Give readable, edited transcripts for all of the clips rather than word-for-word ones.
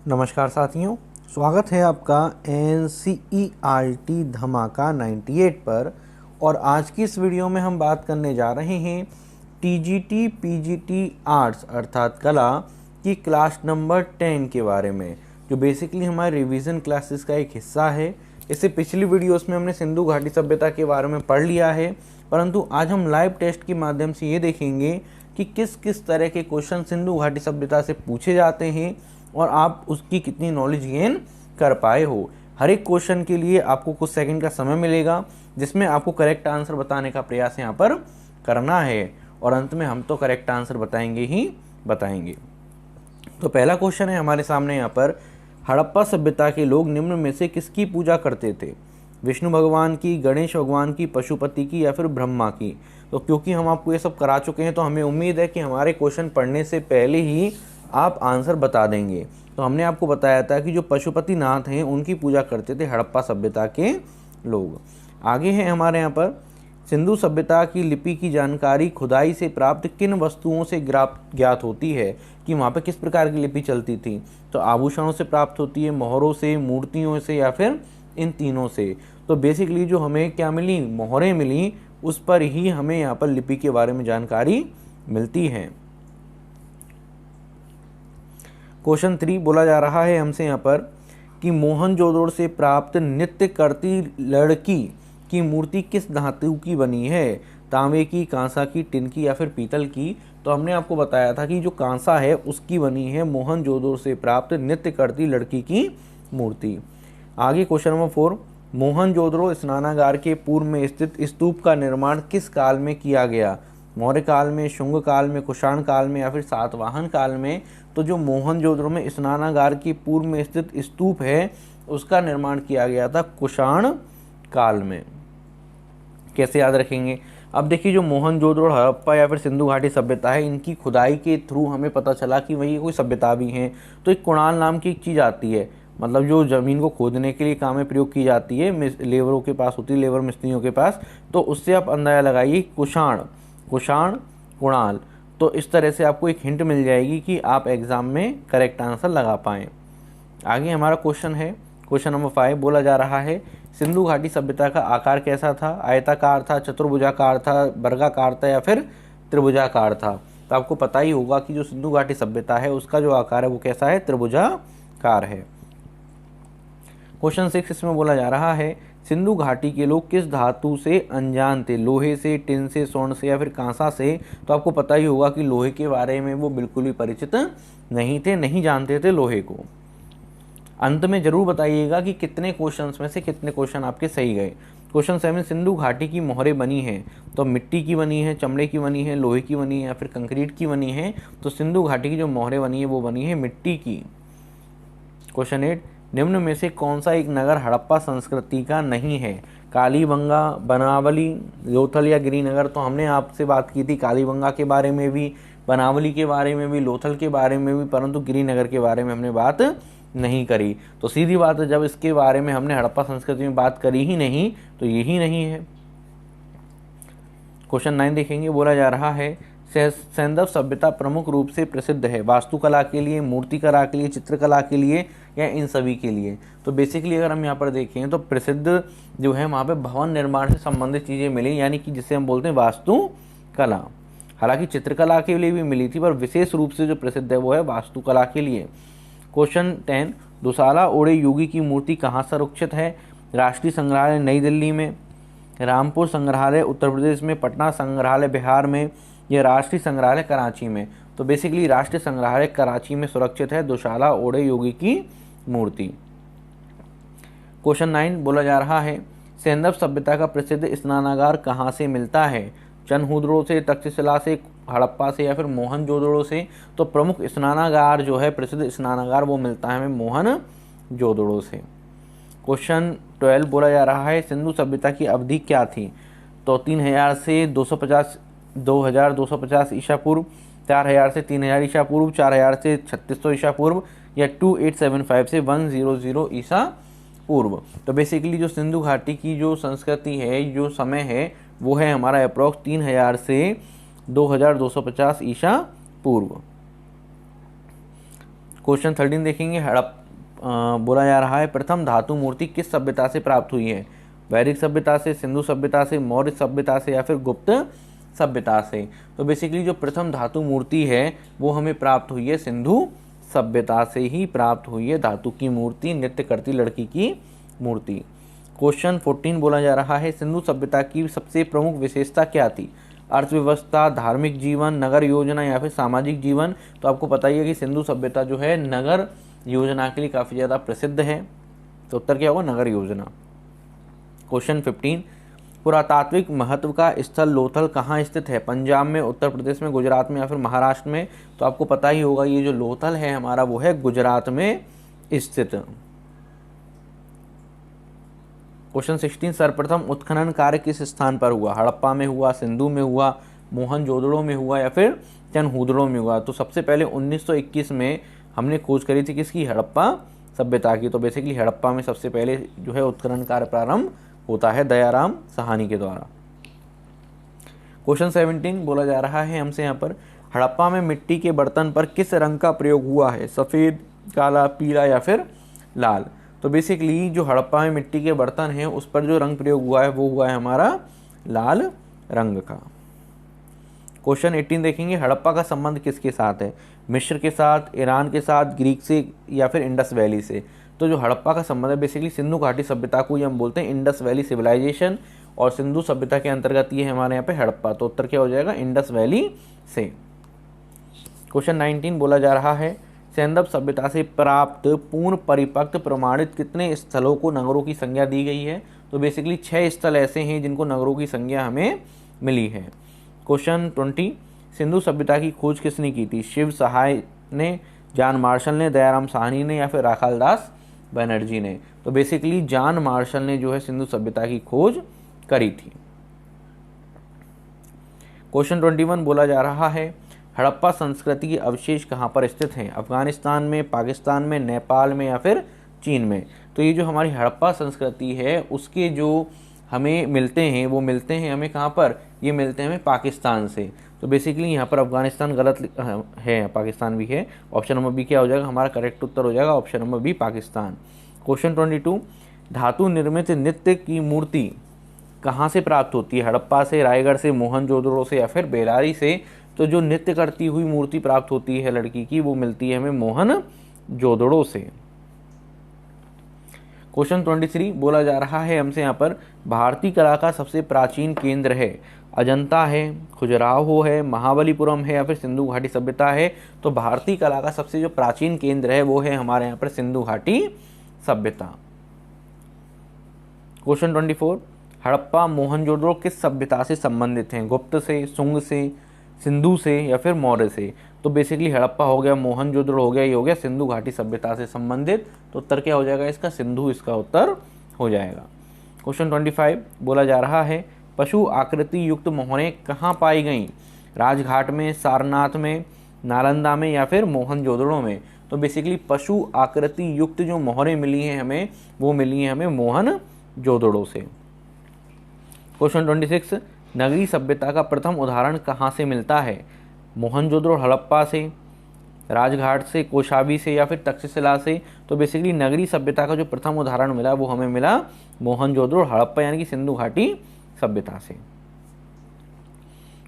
नमस्कार साथियों, स्वागत है आपका NCERT धमाका 98 पर। और आज की इस वीडियो में हम बात करने जा रहे हैं TGT PGT आर्ट्स अर्थात कला की क्लास नंबर 10 के बारे में, जो बेसिकली हमारे रिवीजन क्लासेस का एक हिस्सा है। इससे पिछली वीडियोस में हमने सिंधु घाटी सभ्यता के बारे में पढ़ लिया है, परंतु आज हम लाइव टेस्ट के माध्यम से ये देखेंगे कि किस किस तरह के क्वेश्चन सिंधु घाटी सभ्यता से पूछे जाते हैं और आप उसकी कितनी नॉलेज गेन कर पाए हो। हर एक क्वेश्चन के लिए आपको कुछ सेकंड का समय मिलेगा, जिसमें आपको करेक्ट आंसर बताने का प्रयास यहाँ पर करना है, और अंत में हम तो करेक्ट आंसर बताएंगे ही बताएंगे। तो पहला क्वेश्चन है हमारे सामने यहाँ पर, हड़प्पा सभ्यता के लोग निम्न में से किसकी पूजा करते थे? विष्णु भगवान की, गणेश भगवान की, पशुपति की, या फिर ब्रह्मा की? तो क्योंकि हम आपको ये सब करा चुके हैं, तो हमें उम्मीद है कि हमारे क्वेश्चन पढ़ने से पहले ही आप आंसर बता देंगे। तो हमने आपको बताया था कि जो पशुपति नाथ हैं उनकी पूजा करते थे हड़प्पा सभ्यता के लोग। आगे है हमारे यहाँ पर, सिंधु सभ्यता की लिपि की जानकारी खुदाई से प्राप्त किन वस्तुओं से ज्ञात होती है कि वहाँ पर किस प्रकार की लिपि चलती थी? तो आभूषणों से प्राप्त होती है, मोहरों से, मूर्तियों से, या फिर इन तीनों से। तो बेसिकली जो हमें क्या मिली, मोहरें मिली, उस पर ही हमें यहाँ पर लिपि के बारे में जानकारी मिलती है। क्वेश्चन 3 बोला जा रहा है हमसे यहाँ पर कि मोहनजोदड़ो से प्राप्त नृत्य करती लड़की की मूर्ति किस धातु की बनी है? तांबे की, कांसा की, टिन की, या फिर पीतल की? तो हमने आपको बताया था कि जो कांसा है उसकी बनी है मोहनजोदड़ो से प्राप्त नृत्य करती लड़की की मूर्ति। आगे क्वेश्चन नंबर 4, मोहनजोदड़ो स्नानागार के पूर्व में स्थित स्तूप का निर्माण किस काल में किया गया? मौर्य काल में, शुंग काल में, कुषाण काल में, या फिर सातवाहन काल में? तो जो मोहनजोदड़ो में स्नानागार के पूर्व में स्थित स्तूप है उसका निर्माण किया गया था कुषाण काल में। कैसे याद रखेंगे? अब देखिए, जो मोहनजोदड़ो, हड़प्पा या फिर सिंधु घाटी सभ्यता है, इनकी खुदाई के थ्रू हमें पता चला कि वही कोई सभ्यता भी है। तो एक कुणाल नाम की एक चीज़ आती है, मतलब जो ज़मीन को खोदने के लिए काम में प्रयोग की जाती है, लेबरों के पास होती है, लेबर मिस्त्रियों के पास। तो उससे आप अंदाजा लगाइए, कुषाण, कुषाण, कुणाल। तो इस तरह से आपको एक हिंट मिल जाएगी कि आप एग्जाम में करेक्ट आंसर लगा पाएँ। आगे हमारा क्वेश्चन है, क्वेश्चन नंबर 5 बोला जा रहा है, सिंधु घाटी सभ्यता का आकार कैसा था? आयताकार था, चतुर्भुजाकार था, वर्गाकार था, या फिर त्रिभुजाकार था? तो आपको पता ही होगा कि जो सिंधु घाटी सभ्यता है उसका जो आकार है वो कैसा है, त्रिभुजाकार है। क्वेश्चन 6 इसमें बोला जा रहा है, सिंधु घाटी के लोग किस धातु से अनजान थे? लोहे से, टिन से, स्वर्ण से, या फिर कांसा से? तो आपको पता ही होगा कि लोहे के बारे में वो बिल्कुल भी परिचित नहीं थे, नहीं जानते थे लोहे को। अंत में जरूर बताइएगा कि कितने क्वेश्चंस में से कितने क्वेश्चन आपके सही गए। क्वेश्चन 7, सिंधु घाटी की मोहरें बनी हैं, तो मिट्टी की बनी है, चमड़े की बनी है, लोहे की बनी है, या फिर कंक्रीट की बनी है? तो सिंधु घाटी की जो मोहरें बनी है वो बनी है मिट्टी की। क्वेश्चन 8, निम्न में से कौन सा एक नगर हड़प्पा संस्कृति का नहीं है? कालीबंगा, बनावली, लोथल, या गिरिनगर? तो हमने आपसे बात की थी कालीबंगा के बारे में भी, बनावली के बारे में भी, लोथल के बारे में भी, परंतु गिरिनगर के बारे में हमने बात नहीं करी। तो सीधी बात है, जब इसके बारे में हमने हड़प्पा संस्कृति में बात करी ही नहीं तो यही नहीं है। क्वेश्चन 9 देखेंगे, बोला जा रहा है, सैंधव सभ्यता प्रमुख रूप से प्रसिद्ध है वास्तुकला के लिए, मूर्तिकला के लिए, चित्रकला के लिए, या इन सभी के लिए? तो बेसिकली अगर हम यहाँ पर देखें तो प्रसिद्ध जो है वहाँ पे भवन निर्माण से संबंधित चीज़ें मिली, यानी कि जिसे हम बोलते हैं वास्तुकला। हालांकि चित्रकला के लिए भी मिली थी, पर विशेष रूप से जो प्रसिद्ध है वो है वास्तुकला के लिए। क्वेश्चन 10, दुसाला ओड़े योगी की मूर्ति कहाँ संरक्षित है? राष्ट्रीय संग्रहालय नई दिल्ली में, रामपुर संग्रहालय उत्तर प्रदेश में, पटना संग्रहालय बिहार में, या राष्ट्रीय संग्रहालय कराची में? तो बेसिकली राष्ट्रीय संग्रहालय कराची में सुरक्षित है दुसाला ओड़े योगी की मूर्ति। क्वेश्चन 9 बोला जा रहा है, सैंधव सभ्यता का प्रसिद्ध स्नानागार कहाँ से मिलता है? चनहुद्रो से, तक्षशिला से, हड़प्पा से, या फिर मोहनजोदड़ो से? तो प्रमुख स्नानागार जो है, प्रसिद्ध स्नानागार, वो मिलता है हमें मोहनजोदड़ो से। क्वेश्चन 12 बोला जा रहा है, सिंधु सभ्यता की अवधि क्या थी? तो 3000 से 2250 ईसा पूर्व, 4000 से 3000 ईसा पूर्व, 4000 से 3600 ईसा पूर्व, या 2875 से 100 ईसा पूर्व? तो बेसिकली जो सिंधु घाटी की जो संस्कृति है, जो समय है, वो है हमारा अप्रॉक्स 3000 से 2250 ईसा पूर्व। क्वेश्चन 13 देखेंगे, बोला जा रहा है प्रथम धातु मूर्ति किस सभ्यता से प्राप्त हुई है? वैदिक सभ्यता से, सिंधु सभ्यता से, मौर्य सभ्यता से या फिर गुप्त सभ्यता से? तो बेसिकली जो प्रथम धातु मूर्ति है वो हमें प्राप्त हुई है सिंधु सभ्यता से ही प्राप्त हुई है, धातु की मूर्ति, नृत्य करती लड़की की मूर्ति। क्वेश्चन 14 बोला जा रहा है सिंधु सभ्यता की सबसे प्रमुख विशेषता क्या थी? अर्थव्यवस्था, धार्मिक जीवन, नगर योजना या फिर सामाजिक जीवन? तो आपको पता ही है कि सिंधु सभ्यता जो है नगर योजना के लिए काफ़ी ज़्यादा प्रसिद्ध है, तो उत्तर क्या होगा? नगर योजना। क्वेश्चन 15 पुरातात्विक महत्व का स्थल लोथल कहाँ स्थित है? पंजाब में, उत्तर प्रदेश में, गुजरात में या फिर महाराष्ट्र में? तो आपको पता ही होगा ये जो लोथल है हमारा वो है गुजरात में स्थित। क्वेश्चन 16 सर्वप्रथम उत्खनन कार्य किस स्थान पर हुआ? हड़प्पा में हुआ, सिंधु में हुआ, मोहनजोदड़ो में हुआ या फिर चनहूदड़ो में हुआ? तो सबसे पहले 1921 में हमने खोज करी थी किसकी? हड़प्पा सभ्यता की। तो बेसिकली हड़प्पा में सबसे पहले जो है उत्खनन कार्य प्रारंभ होता है दयाराम साहनी के द्वारा। क्वेश्चन 17 बोला जा रहा है हमसे यहाँ पर हड़प्पा में मिट्टी के बर्तन पर किस रंग का प्रयोग हुआ है? सफ़ेद, काला, पीला या फिर लाल? तो बेसिकली जो हड़प्पा में मिट्टी के बर्तन हैं उस पर जो रंग प्रयोग हुआ है वो हुआ है हमारा लाल रंग का। क्वेश्चन 18 देखेंगे हड़प्पा का संबंध किसके साथ है? मिस्र के साथ, ईरान के साथ, ग्रीक से या फिर इंडस वैली से? तो जो हड़प्पा का संबंध है बेसिकली सिंधु घाटी सभ्यता को ही हम बोलते हैं इंडस वैली सिविलाइजेशन, और सिंधु सभ्यता के अंतर्गत ये है हमारे यहाँ पे हड़प्पा। तो उत्तर क्या हो जाएगा? इंडस वैली से। क्वेश्चन 19 बोला जा रहा है सैंधव सभ्यता से प्राप्त पूर्ण परिपक्व प्रमाणित कितने स्थलों को नगरों की संज्ञा दी गई है? तो बेसिकली 6 स्थल ऐसे हैं जिनको नगरों की संज्ञा हमें मिली है। क्वेश्चन 20 सिंधु सभ्यता की खोज किसने की थी? शिव सहाय ने, जॉन मार्शल ने, दयाराम साहनी ने या फिर राखालदास बनर्जी ने? तो बेसिकली जॉन मार्शल ने जो है सिंधु सभ्यता की खोज करी थी। क्वेश्चन 21 बोला जा रहा है हड़प्पा संस्कृति के अवशेष कहाँ पर स्थित हैं? अफगानिस्तान में, पाकिस्तान में, नेपाल में या फिर चीन में? तो ये जो हमारी हड़प्पा संस्कृति है उसके जो हमें मिलते हैं वो मिलते हैं हमें कहाँ पर? ये मिलते हैं हमें पाकिस्तान से। तो बेसिकली यहाँ पर अफगानिस्तान गलत है, पाकिस्तान भी है। ऑप्शन नंबर बी क्या हो जाएगा? हमारा करेक्ट उत्तर हो जाएगा option number B, Pakistan. Question 22 धातु निर्मित नृत्य की मूर्ति कहाँ से प्राप्त होती है? हड़प्पा से, रायगढ़ से, मोहनजोदड़ो से या फिर बेलारी से? तो जो नृत्य करती हुई मूर्ति प्राप्त होती है लड़की की वो मिलती है हमें मोहनजोदड़ो से। क्वेश्चन 23 बोला जा रहा है हमसे यहाँ पर भारतीय कला का सबसे प्राचीन केंद्र है? अजंता है, खजुराहो है, महाबलीपुरम है या फिर सिंधु घाटी सभ्यता है? तो भारतीय कला का सबसे जो प्राचीन केंद्र है वो है हमारे यहाँ पर सिंधु घाटी सभ्यता। क्वेश्चन 24 हड़प्पा मोहनजोदड़ो किस सभ्यता से संबंधित हैं? गुप्त से, शुंग से, सिंधु से या फिर मौर्य से? तो बेसिकली हड़प्पा हो गया, मोहनजोदड़ो हो गया, ये हो गया सिंधु घाटी सभ्यता से संबंधित। तो उत्तर क्या हो जाएगा इसका? सिंधु इसका उत्तर हो जाएगा। क्वेश्चन 25 बोला जा रहा है पशु आकृति युक्त मोहरें कहाँ पाई गईं? राजघाट में, सारनाथ में, नालंदा में या फिर मोहनजोदड़ो में? तो बेसिकली पशु आकृति युक्त जो मोहरें मिली हैं हमें वो मिली हैं हमें मोहनजोदड़ो से। क्वेश्चन 26 नगरी सभ्यता का प्रथम उदाहरण कहाँ से मिलता है? मोहनजोदड़ो, हड़प्पा से, राजघाट से, कौशाम्बी से या फिर तक्षशिला से? तो बेसिकली नगरी सभ्यता का जो प्रथम उदाहरण मिला वो हमें मिला मोहनजोदड़ो, हड़प्पा यानी कि सिंधु घाटी सभ्यता से।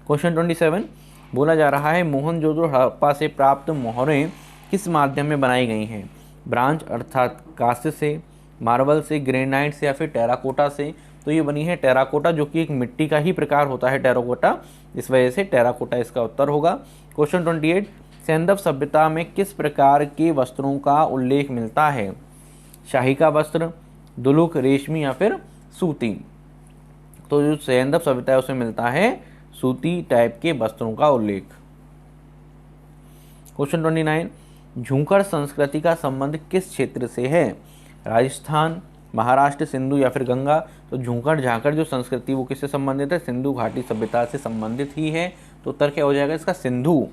क्वेश्चन 27 बोला जा रहा है मोहनजोदड़ो हड़प्पा से प्राप्त मोहरें किस माध्यम में बनाई गई हैं? ब्रांच अर्थात कांस्य से, मार्बल से, ग्रेनाइट से या फिर टेराकोटा से? तो ये बनी है टेराकोटा, जो कि एक मिट्टी का ही प्रकार होता है टेराकोटा, इस वजह से टेराकोटा इसका उत्तर होगा। क्वेश्चन 28 सैंधव सभ्यता में किस प्रकार के वस्त्रों का उल्लेख मिलता है? शाही का वस्त्र, दुलुक, रेशमी या फिर सूती? तो जो सैंधव सभ्यता है उसमें मिलता है सूती टाइप के वस्त्रों का उल्लेख। क्वेश्चन 29 झूंकर संस्कृति का संबंध किस क्षेत्र से है? राजस्थान, महाराष्ट्र, सिंधु या फिर गंगा? तो झूंकर झांकर जो संस्कृति वो किससे संबंधित है? सिंधु घाटी सभ्यता से संबंधित ही है। तो उत्तर क्या हो जाएगा इसका? सिंधु।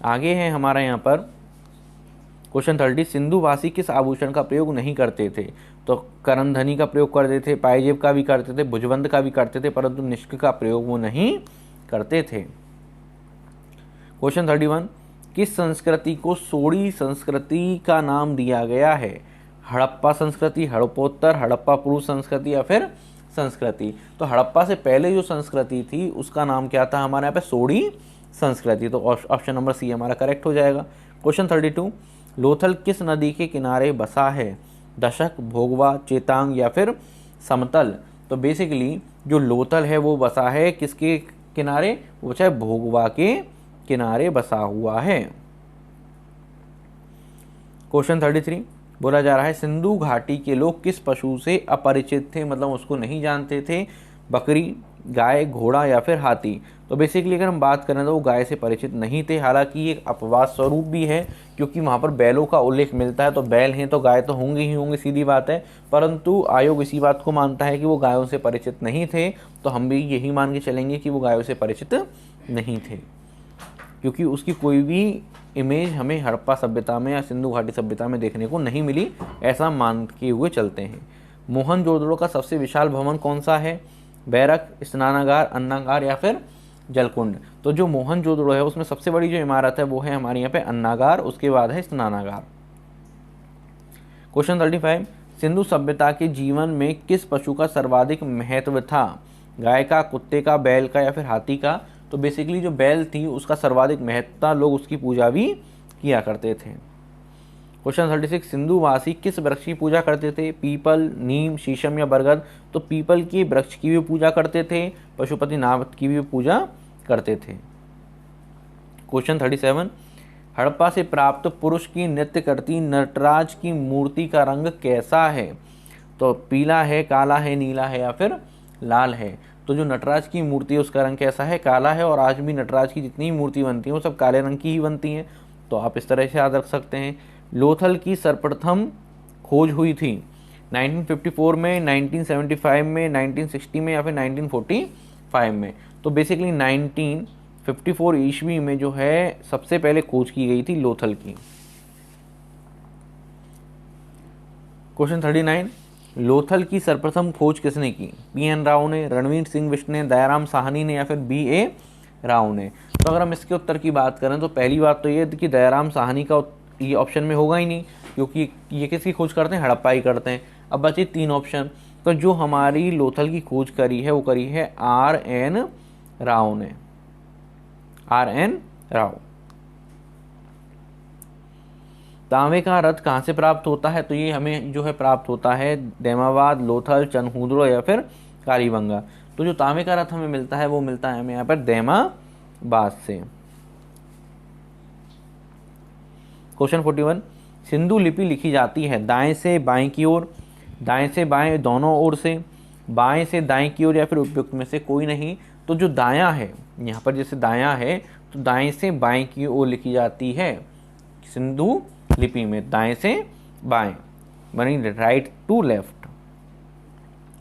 आगे है हमारा यहाँ पर क्वेश्चन 30 सिंधुवासी किस आभूषण का प्रयोग नहीं करते थे? तो करनधनी का प्रयोग करते थे, पायजेब का भी करते थे, भुजबंद का भी करते थे, परंतु निष्क का प्रयोग वो नहीं करते थे। क्वेश्चन 31 किस संस्कृति को सोडी संस्कृति का नाम दिया गया है? हड़प्पा संस्कृति, हड़प्पोत्तर, हड़प्पा पूर्व संस्कृति या फिर संस्कृति? तो हड़प्पा से पहले जो संस्कृति थी उसका नाम क्या था हमारे यहाँ पे? सोडी संस्कृति। तो ऑप्शन नंबर सी हमारा करेक्ट हो जाएगा। क्वेश्चन 32, लोथल किस नदी के किनारे बसा है? दशक, भोगवा, चेतांग या फिर समतल? तो बेसिकली जो लोथल है वो बसा है किसके किनारे? वो बचा है भोगवा के किनारे बसा हुआ है। क्वेश्चन 33 बोला जा रहा है सिंधु घाटी के लोग किस पशु से अपरिचित थे, मतलब उसको नहीं जानते थे? बकरी, गाय, घोड़ा या फिर हाथी? तो बेसिकली अगर हम बात करें तो वो गाय से परिचित नहीं थे। हालांकि ये एक अपवाद स्वरूप भी है क्योंकि वहाँ पर बैलों का उल्लेख मिलता है, तो बैल हैं तो गाय तो होंगे ही होंगे, सीधी बात है। परंतु आयोग इसी बात को मानता है कि वो गायों से परिचित नहीं थे, तो हम भी यही मान के चलेंगे कि वो गायों से परिचित नहीं थे, क्योंकि उसकी कोई भी इमेज हमें हड़प्पा सभ्यता में या सिंधु घाटी सभ्यता में देखने को नहीं मिली, ऐसा मान के हुए चलते हैं। मोहनजोदड़ो का सबसे विशाल भवन कौन सा है? बैरक, स्नानागार, अन्नागार या फिर जलकुंड? तो जो मोहनजोदड़ो है उसमें सबसे बड़ी जो इमारत है वो है हमारे यहाँ पे अन्नागार, उसके बाद है स्नानागार। क्वेश्चन 35, सिंधु सभ्यता के जीवन में किस पशु का सर्वाधिक महत्व था? गाय का, कुत्ते का, बैल का या फिर हाथी का? तो बेसिकली जो बैल थी उसका सर्वाधिक महत्व था, लोग उसकी पूजा भी किया करते थे। क्वेश्चन 36, सिंधुवासी किस वृक्ष की पूजा करते थे? पीपल, नीम, शीशम या बरगद? तो पीपल के वृक्ष की भी पूजा करते थे, पशुपतिनाथ की भी पूजा करते थे। क्वेश्चन 37, हड़प्पा से प्राप्त पुरुष की नृत्य करती नटराज की मूर्ति का रंग कैसा है? तो पीला है, काला है, नीला है या फिर लाल है? तो जो नटराज की मूर्ति है उसका रंग कैसा है? काला है। और आज भी नटराज की जितनी मूर्ति बनती है वो सब काले रंग की ही बनती हैं, तो आप इस तरह से याद रख सकते हैं। लोथल की सर्वप्रथम खोज हुई थी 1954 में, 1975 में, 1960 में या फिर 1945 में? तो बेसिकली 1954 ईस्वी में जो है सबसे पहले खोज की गई थी लोथल की। क्वेश्चन 39, लोथल की सर्वप्रथम खोज किसने की? पी.एन. राव ने, रणवीर सिंह बिष्ट ने, दयाराम साहनी ने या फिर बी.ए. राव ने? तो अगर हम इसके उत्तर की बात करें तो पहली बात तो ये कि दयाराम साहनी का ये ऑप्शन में होगा ही नहीं, क्योंकि ये किसकी खोज करते हैं? हड़प्पा ही करते हैं। अब बचे 3 ऑप्शन, तो जो हमारी लोथल की खोज करी है वो करी है आर.एन. राव ने, आर.एन. राव। तांबे का रथ कहाँ से प्राप्त होता है? तो ये हमें जो है प्राप्त होता है देमाबाद, लोथल, चनहूदड़ो या फिर कालीबंगा। तो जो तांबे का रथ हमें मिलता है वो मिलता है हमें यहाँ पर देमाबाद से। क्वेश्चन 41, सिंधु लिपि लिखी जाती है दाएं से बाएं की ओर, दाएं से बाएं दोनों ओर से, बाएं से दाएं की ओर या फिर उपयुक्त में से कोई नहीं? तो जो दायां है यहाँ पर, जैसे दायां है तो दाएं से बाएं की ओर लिखी जाती है सिंधु लिपि में, दाएं से बाएं, यानी right to left.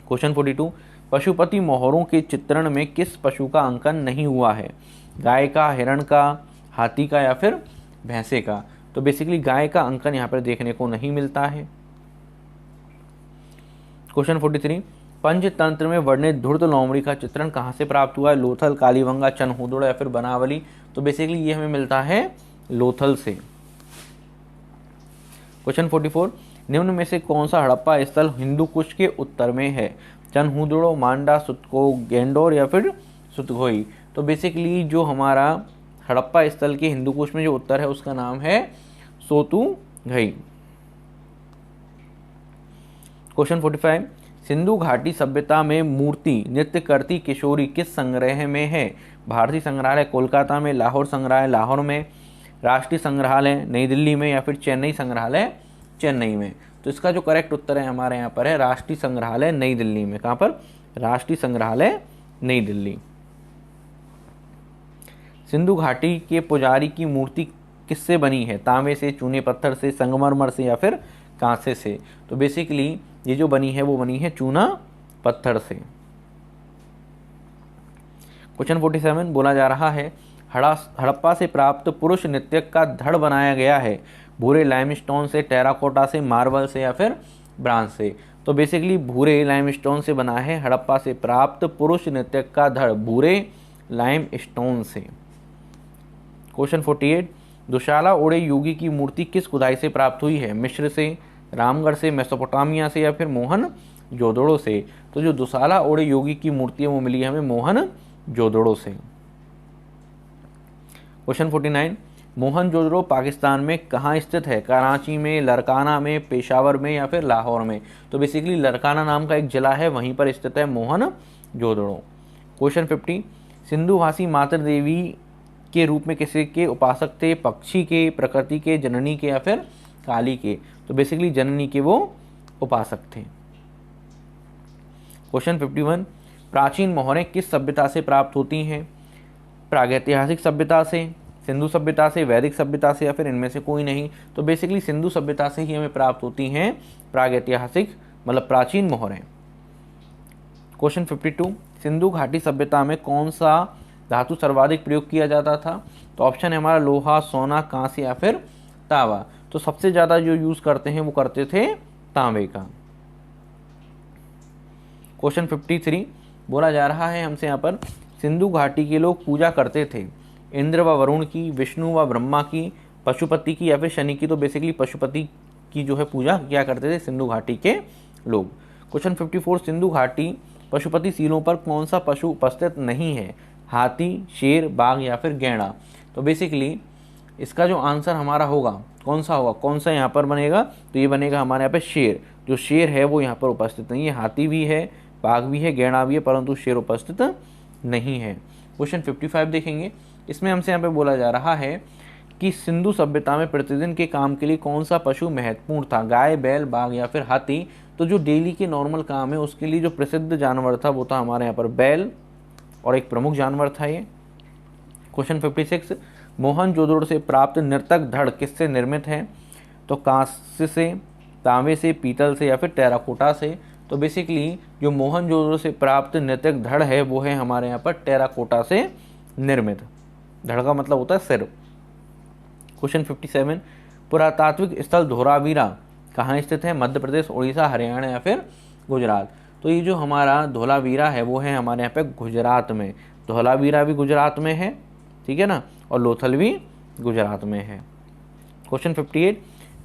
Question 42, Pashupati मोहरों के चित्रण में किस पशु का अंकन नहीं हुआ है? गाय का, हिरण का, हाथी का या फिर भैंसे का? तो बेसिकली गाय का अंकन यहाँ पर देखने को नहीं मिलता है। क्वेश्चन 43, पंचतंत्र में वर्णित धुर्त लोमड़ी का चित्रण कहाँ से प्राप्त हुआ है? लोथल, कालीबंगा, चनहूदड़ो या फिर बनावली? तो बेसिकली ये हमें मिलता है लोथल से। क्वेश्चन 44, निम्न में से कौन सा हड़प्पा स्थल हिंदू कुश के उत्तर में है? चनहूदड़ो, मांडा, सुतको, गेंडोर या फिर सुतगोई? तो बेसिकली जो हमारा हड़प्पा स्थल के हिंदू कुश में जो उत्तर है उसका नाम है सोतुघई। क्वेश्चन 45, सिंधु घाटी सभ्यता में मूर्ति नृत्य करती किशोरी किस संग्रह में है? भारतीय संग्रहालय कोलकाता में, लाहौर संग्रहालय लाहौर में, राष्ट्रीय संग्रहालय नई दिल्ली में या फिर चेन्नई संग्रहालय चेन्नई में? तो इसका जो करेक्ट उत्तर है हमारे यहाँ पर है राष्ट्रीय संग्रहालय नई दिल्ली में। कहाँ पर? राष्ट्रीय संग्रहालय नई दिल्ली। सिंधु घाटी के पुजारी की मूर्ति किससे बनी है? तांबे से, चूने पत्थर से, संगमरमर से या फिर कांसे से? तो बेसिकली ये जो बनी है वो बनी है चूना पत्थर से। क्वेश्चन 47 बोला जा रहा है हड़प्पा से प्राप्त पुरुष नृत्यक का धड़ बनाया गया है भूरे लाइमस्टोन से, टेराकोटा से, मार्बल से या फिर ब्रांज से? तो बेसिकली भूरे लाइमस्टोन से बना है हड़प्पा से प्राप्त पुरुष नृत्यक का धड़, भूरे लाइमस्टोन से। क्वेश्चन 48, दुशाला ओड़े योगी की मूर्ति किस खुदाई से प्राप्त हुई है? मिस्र से, रामगढ़ से, मेसोपोटामिया से या फिर मोहन जोदड़ो से? तो जो दुशाला ओड़े योगी की मूर्ति है वो मिली है हमें मोहन जोदड़ो से। क्वेश्चन 49, मोहनजोदड़ो पाकिस्तान में कहाँ स्थित है? कराची में, लरकाना में, पेशावर में या फिर लाहौर में? तो बेसिकली लरकाना नाम का एक जिला है, वहीं पर स्थित है मोहनजोदड़ो। क्वेश्चन 50, सिंधुभाषी मातृ देवी के रूप में किसी के उपासक थे? पक्षी के, प्रकृति के, जननी के या फिर काली के? तो बेसिकली जननी के वो उपासक थे। क्वेश्चन 51, प्राचीन मोहरें किस सभ्यता से प्राप्त होती हैं? प्रागैतिहासिक सभ्यता से, सिंधु सभ्यता से, वैदिक सभ्यता से या फिर इनमें से कोई नहीं? तो बेसिकली सिंधु सभ्यता से ही हमें प्राप्त होती हैं प्रागैतिहासिक मतलब प्राचीन मोहरें। क्वेश्चन 52, सिंधु घाटी सभ्यता में कौन सा धातु सर्वाधिक प्रयोग किया जाता था? तो ऑप्शन है हमारा लोहा, सोना, कांस्य या फिर तांबा। तो सबसे ज़्यादा जो यूज़ करते हैं वो करते थे तांबे का। क्वेश्चन 53 बोला जा रहा है हमसे यहाँ पर, सिंधु घाटी के लोग पूजा करते थे इंद्र व वरुण की, विष्णु व ब्रह्मा की, पशुपति की या फिर शनि की? तो बेसिकली पशुपति की जो है पूजा क्या करते थे सिंधु घाटी के लोग। क्वेश्चन 54, सिंधु घाटी पशुपति सीलों पर कौन सा पशु उपस्थित नहीं है? हाथी, शेर, बाघ या फिर गैंडा? तो बेसिकली इसका जो आंसर हमारा होगा कौन सा होगा, कौन सा यहाँ पर बनेगा? तो ये बनेगा हमारे यहाँ पे शेर। जो शेर है वो यहाँ पर उपस्थित नहीं है। हाथी भी है, बाघ भी है, गैंडा भी है, परंतु शेर उपस्थित नहीं है। क्वेश्चन 55 देखेंगे, इसमें हमसे यहाँ पे बोला जा रहा है कि सिंधु सभ्यता में प्रतिदिन के काम के लिए कौन सा पशु महत्वपूर्ण था? गाय, बैल, बाघ या फिर हाथी? तो जो डेली के नॉर्मल काम है उसके लिए जो प्रसिद्ध जानवर था वो था हमारे यहाँ पर बैल, और एक प्रमुख जानवर था ये। क्वेश्चन 56, मोहनजोदड़ो से प्राप्त नर्तक धड़ किससे निर्मित है? तो कांस्य से, तांबे से, पीतल से या फिर टेराकोटा से? तो बेसिकली जो मोहनजोदड़ो से प्राप्त नर्तक धड़ है वो है हमारे यहाँ पर टेराकोटा से निर्मित। धड़ का मतलब होता है सिर। क्वेश्चन 57, पुरातात्विक स्थल धोलावीरा कहाँ स्थित है? मध्य प्रदेश, उड़ीसा, हरियाणा या फिर गुजरात? तो ये जो हमारा धोलावीरा है वो है हमारे यहाँ पे गुजरात में। धोलावीरा भी गुजरात में है, ठीक है ना, और लोथल भी गुजरात में है। क्वेश्चन 58,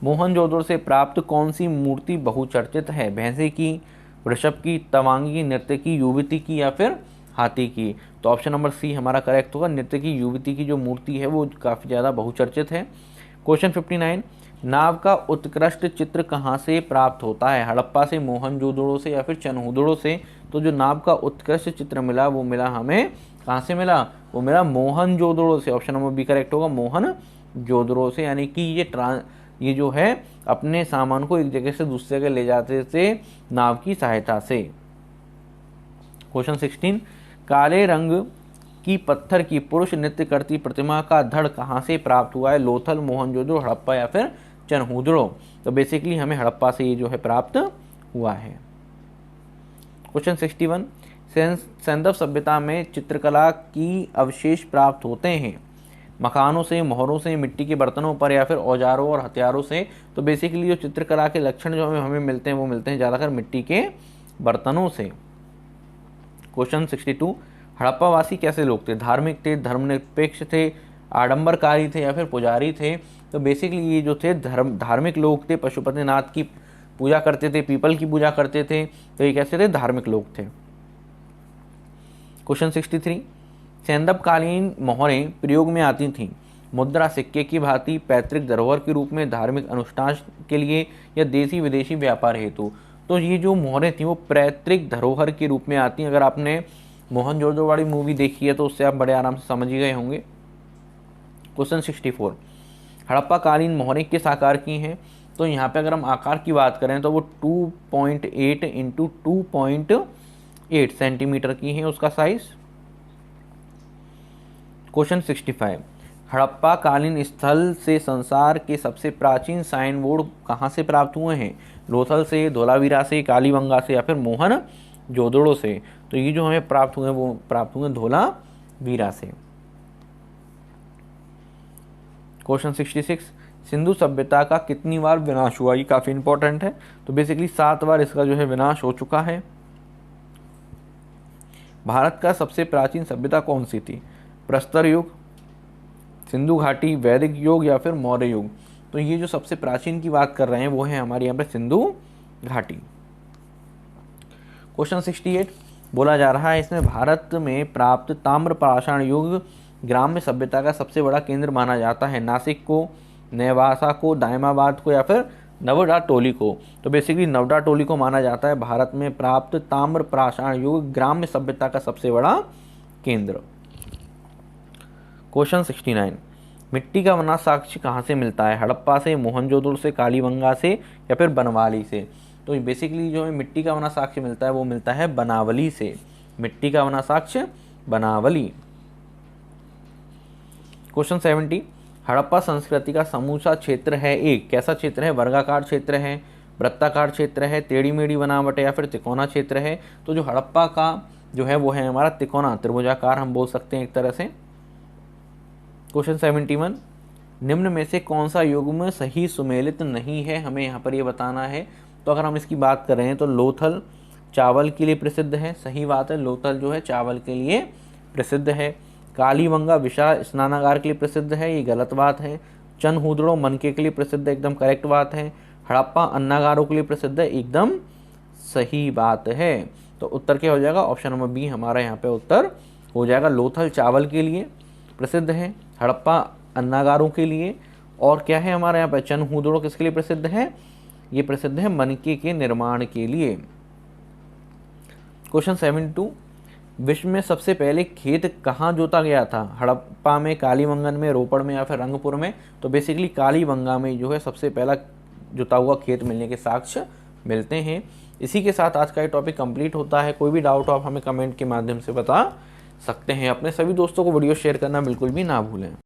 मोहनजोदड़ो से प्राप्त कौन सी मूर्ति बहुचर्चित है? भैंसे की, वृषभ की, तवांगी की, नृत्य की, युवती की या फिर हाथी की? तो ऑप्शन नंबर सी हमारा करेक्ट होगा। नृत्य की, युवती की जो मूर्ति है वो काफ़ी ज़्यादा बहुचर्चित है। क्वेश्चन 59, नाव का उत्कृष्ट चित्र कहाँ से प्राप्त होता है? हड़प्पा से, मोहनजोदड़ो से या फिर चनहुदड़ो से? तो जो नाव का उत्कृष्ट चित्र मिला वो मिला हमें कहाँ से मिला? वो मिला मोहनजोदड़ो से। ऑप्शन नंबर बी करेक्ट होगा, मोहनजोदड़ो से। यानी कि ये जो है अपने सामान को एक जगह से दूसरी जगह ले जाते थे नाव की सहायता से। क्वेश्चन 16, काले रंग की पत्थर की पुरुष नृत्य करती प्रतिमा का धड़ कहाँ से प्राप्त हुआ है? लोथल, मोहनजोदड़ो, हड़प्पा या फिर चनहुदड़ो? तो बेसिकली हमें हड़प्पा से ये जो है प्राप्त हुआ है। क्वेश्चन 61, सैंधव सभ्यता में चित्रकला की अवशेष प्राप्त होते हैं? मकानों से, मोहरों से, मिट्टी के बर्तनों पर या फिर औजारों और हथियारों से? तो बेसिकली जो चित्रकला के लक्षण जो हमें मिलते हैं वो मिलते हैं ज़्यादातर मिट्टी के बर्तनों से। क्वेश्चन 62, हड़प्पावासी कैसे लोग थे? धार्मिक थे, धर्मनिरपेक्ष थे, आडंबरकारी थे या फिर पुजारी थे? तो बेसिकली ये जो थे धार्मिक लोग थे, पशुपतिनाथ की पूजा करते थे, पीपल की पूजा करते थे। तो ये कैसे थे? धार्मिक लोग थे। क्वेश्चन 63, सैंधवकालीन मोहरें प्रयोग में आती थीं मुद्रा, सिक्के की भांति, पैतृक धरोहर के रूप में, धार्मिक अनुष्ठान के लिए या देशी विदेशी व्यापार हेतु? तो ये जो मोहरें थी वो पैतृक धरोहर के रूप में आती हैं। अगर आपने मोहनजोदड़ो वाली मूवी देखी है तो उससे आप बड़े आराम से समझ ही गए होंगे। क्वेश्चन 64, हड़प्पा कालीन मोहरें किस आकार की हैं? तो यहाँ पे अगर हम आकार की बात करें तो वो 2.8 इंटू 2.8 सेंटीमीटर की हैं उसका साइज। क्वेश्चन 65, हड़प्पा कालीन स्थल से संसार के सबसे प्राचीन साइन बोर्ड कहाँ से प्राप्त हुए हैं? लोथल से, धोलावीरा से, कालीबंगा से या फिर मोहनजोदड़ो से? तो ये जो हमें प्राप्त हुए वो प्राप्त हुए धोलावीरा से। क्वेश्चन 66, सिंधु सभ्यता का कितनी बार विनाश हुआ? ये काफ़ी इंपॉर्टेंट है। तो बेसिकली 7 बार इसका जो है विनाश हो चुका है। भारत का सबसे प्राचीन सभ्यता कौन सी थी? प्रस्तर युग, सिंधु घाटी, वैदिक युग या फिर मौर्य युग। तो ये जो सबसे प्राचीन की बात कर रहे हैं वो है हमारे यहाँ पे सिंधु घाटी। क्वेश्चन 68 बोला जा रहा है इसमें भारत में प्राप्त ताम्र पाषाण युग ग्राम्य सभ्यता का सबसे बड़ा केंद्र माना जाता है। नासिक को, नेवासा को, दायमाबाद को या फिर नवडा टोली को। तो बेसिकली नवडा टोली को माना जाता है भारत में प्राप्त ताम्र पाषाण युग ग्राम्य सभ्यता का सबसे बड़ा केंद्र। क्वेश्चन 69 मिट्टी का बना साक्ष्य कहाँ से मिलता है? हड़प्पा से, मोहनजोदड़ो से, कालीबंगा से या फिर बनवाली से। तो बेसिकली जो है मिट्टी का बना साक्ष्य मिलता है वो मिलता है बनावली से। मिट्टी का बना साक्ष्य बनावली। क्वेश्चन 70 हड़प्पा संस्कृति का समूचा क्षेत्र है एक कैसा क्षेत्र है? वर्गाकार क्षेत्र है, वृत्ताकार क्षेत्र है, टेढ़ी मेढ़ी बनावट है या फिर तिकोना क्षेत्र है। तो जो हड़प्पा का जो है वो है हमारा तिकोना, त्रिभुजाकार हम बोल सकते हैं एक तरह से। क्वेश्चन 71 निम्न में से कौन सा युग्म सही सुमेलित नहीं है? हमें यहाँ पर ये बताना है। तो अगर हम इसकी बात कर रहे हैं तो लोथल चावल के लिए प्रसिद्ध है, सही बात है। लोथल जो है चावल के लिए प्रसिद्ध है। कालीबंगा विशाल स्नानागार के लिए प्रसिद्ध है, ये गलत बात है। चनहुदड़ो मनके के लिए प्रसिद्ध है, एकदम करेक्ट बात है। हड़प्पा अन्नागारों के लिए प्रसिद्ध है, एकदम सही बात है। तो उत्तर क्या हो जाएगा? ऑप्शन नंबर बी हमारा यहाँ पे उत्तर हो जाएगा। लोथल चावल के लिए प्रसिद्ध है, हड़प्पा अन्नागारों के लिए, और क्या है हमारे यहाँ पे चनहुदड़ो किसके लिए प्रसिद्ध है? ये प्रसिद्ध है मनके के निर्माण के लिए। क्वेश्चन 72 विश्व में सबसे पहले खेत कहाँ जोता गया था? हड़प्पा में, कालीबंगन में, रोपड़ में या फिर रंगपुर में। तो बेसिकली कालीबंगा में जो है सबसे पहला जोता हुआ खेत मिलने के साक्ष्य मिलते हैं। इसी के साथ आज का ये टॉपिक कंप्लीट होता है। कोई भी डाउट हो आप हमें कमेंट के माध्यम से बता सकते हैं। अपने सभी दोस्तों को वीडियो शेयर करना बिल्कुल भी ना भूलें।